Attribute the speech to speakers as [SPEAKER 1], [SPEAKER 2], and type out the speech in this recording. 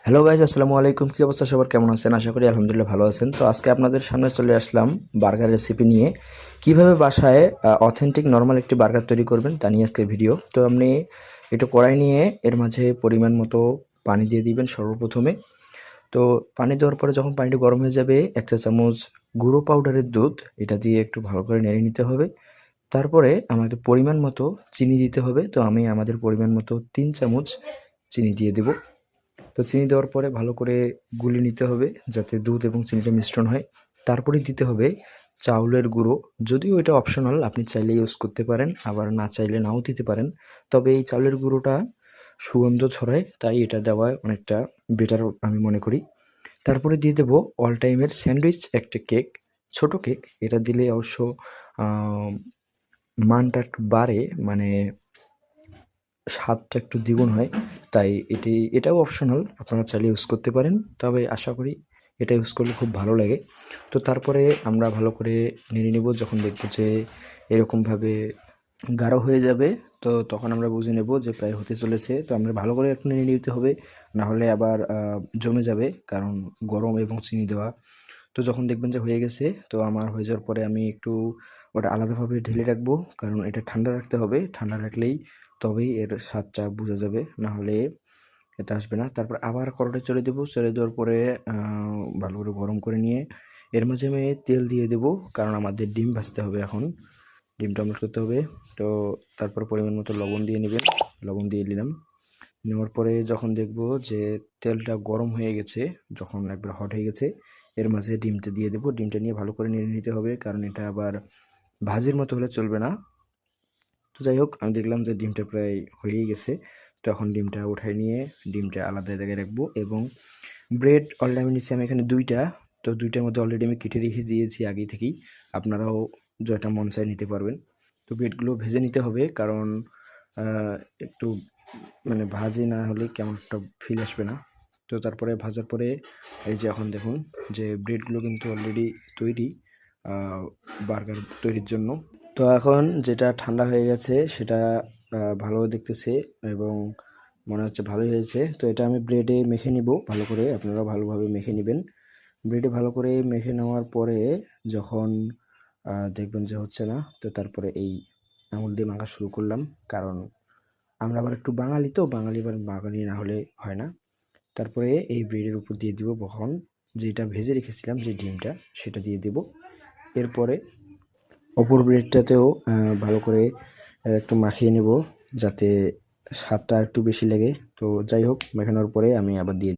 [SPEAKER 1] Hello guys, আসসালামু আলাইকুম। কী অবস্থা সবার, কেমন আছেন? আশা করি আলহামদুলিল্লাহ ভালো আছেন। তো আজকে আপনাদের সামনে চলে আসলাম বার্গার রেসিপি নিয়ে। কিভাবে বাসায় অথেন্টিক নর্মাল একটি বার্গার তৈরি করবেন তা নিয়ে আজকের ভিডিও। তো আপনি একটু কড়াই নিয়ে এর মাঝে পরিমাণ মতো পানি দিয়ে দিবেন সর্বপ্রথমে। তো পানি দেওয়ার পরে যখন পানিটা গরম হয়ে যাবে, 1 চা চামচ গুঁড়ো পাউডারের দুধ এটা দিয়ে একটু ভালো করে নেড়ে নিতে হবে। তারপরে আমাদের পরিমাণ মতো চিনি দিতে হবে। তো আমি আমাদের পরিমাণ মতো 3 চামচ চিনি দিয়ে দেব। তো চিনি দেওয়ার পরে ভালো করে গুলিয়ে নিতে হবে যাতে দুধ এবং চিনিটা মিশ্রণ হয়। তারপরে দিতে হবে চাউলের গুঁড়ো। যদিও এটা অপশনাল, আপনি চাইলে ইউজ করতে পারেন, আবার না চাইলে নাও দিতে পারেন। তবে এই চাউলের গুঁড়োটা সুগন্ধ ছড়ায়, তাই এটা দেওয়া অনেকটা বেটার আমি মনে করি। তারপরে দিয়ে দেবো অল টাইমের স্যান্ডউইচ একটা কেক, ছোট কেক। এটা দিলে অবশ্য মানটা একটু বাড়ে, মানে স্বাদটা একটু দ্বিগুণ হয়। তাই এটাও অপশনাল, আপনারা চাইলে ইউজ করতে পারেন। তবে আশা করি এটা ইউজ করলে খুব ভালো লাগে। তো তারপরে আমরা ভালো করে নেড়ে নেব। যখন দেখব যে এরকমভাবে গাঢ় হয়ে যাবে, তো তখন আমরা বুঝে নেব যে প্রায় হতে চলেছে। তো আমরা ভালো করে একটু নেড়ে নিতে হবে, না হলে আবার জমে যাবে, কারণ গরম এবং চিনি দেওয়া। তো যখন দেখবেন যে হয়ে গেছে, তো আমার হয়ে যাওয়ার পরে আমি একটু ওটা আলাদাভাবে ঢেলে রাখবো, কারণ এটা ঠান্ডা রাখতে হবে। ঠান্ডা রাখলেই তবেই এর স্বাদটা বোঝা যাবে, না হলে এটা আসবে না। তারপর আবার কড়াইটা চড়ে দেবো। চড়ে দেওয়ার পরে ভালো করে গরম করে নিয়ে এর মাঝে আমি তেল দিয়ে দেবো, কারণ আমাদের ডিম ভাজতে হবে এখন। ডিমটা অমলেট করতে হবে। তো তারপর পরিমাণ মতো লবণ দিয়ে নেবেন। লবণ দিয়ে নিলাম। নেওয়ার পরে যখন দেখব যে তেলটা গরম হয়ে গেছে, যখন একবার হট হয়ে গেছে, এর মাঝে ডিমটা দিয়ে দেবো। ডিমটা নিয়ে ভালো করে নেড়ে নিতে হবে, কারণ এটা আবার ভাজির মতো হলে চলবে না। তো যাই হোক, আমি দেখলাম যে ডিমটা প্রায় হয়েই গেছে। তখন ডিমটা উঠাই নিয়ে ডিমটা আলাদা জায়গায় রাখবো, এবং ব্রেড অলরেডি নিচ্ছি আমি এখানে 2টা। তো 2টার মধ্যে অলরেডি আমি কেটে রেখে দিয়েছি আগেই থেকেই। আপনারাও যেটা মন চায় নিতে পারবেন। তো ব্রেডগুলো ভেজে নিতে হবে, কারণ একটু মানে ভাজি না হলে কেমন একটা ফিল আসবে না। তো তারপরে ভাজার পরে এই যে এখন দেখুন যে ব্রেডগুলো কিন্তু অলরেডি তৈরি বার্গার তৈরির জন্য। তো এখন যেটা ঠান্ডা হয়ে গেছে সেটা ভালো দেখতেছে, এবং মনে হচ্ছে ভালোই হয়েছে। তো এটা আমি ব্রেডে মেখে নিব ভালো করে, আপনারা ভালোভাবে মেখে নেবেন। ব্রেডে ভালো করে মেখে নেওয়ার পরে যখন দেখবেন যে হচ্ছে না, তো তারপরে এই আঙুল দিয়ে মাখা শুরু করলাম, কারণ আমরা আবার একটু বাঙালি, তো বাঙালি আবার বাঙালি না হলে হয় না। তারপরে এই ব্রেডের উপর দিয়ে দিব কখন যেটা ভেজে রেখেছিলাম যে ডিমটা, সেটা দিয়ে দেব। এরপরে অপর ব্রেডটাতেও ভালো করে একটু মাখিয়ে নেব, যাতে স্বাদটা একটু বেশি লাগে। তো যাই হোক, মাখানোর পরে আমি আবার দিয়ে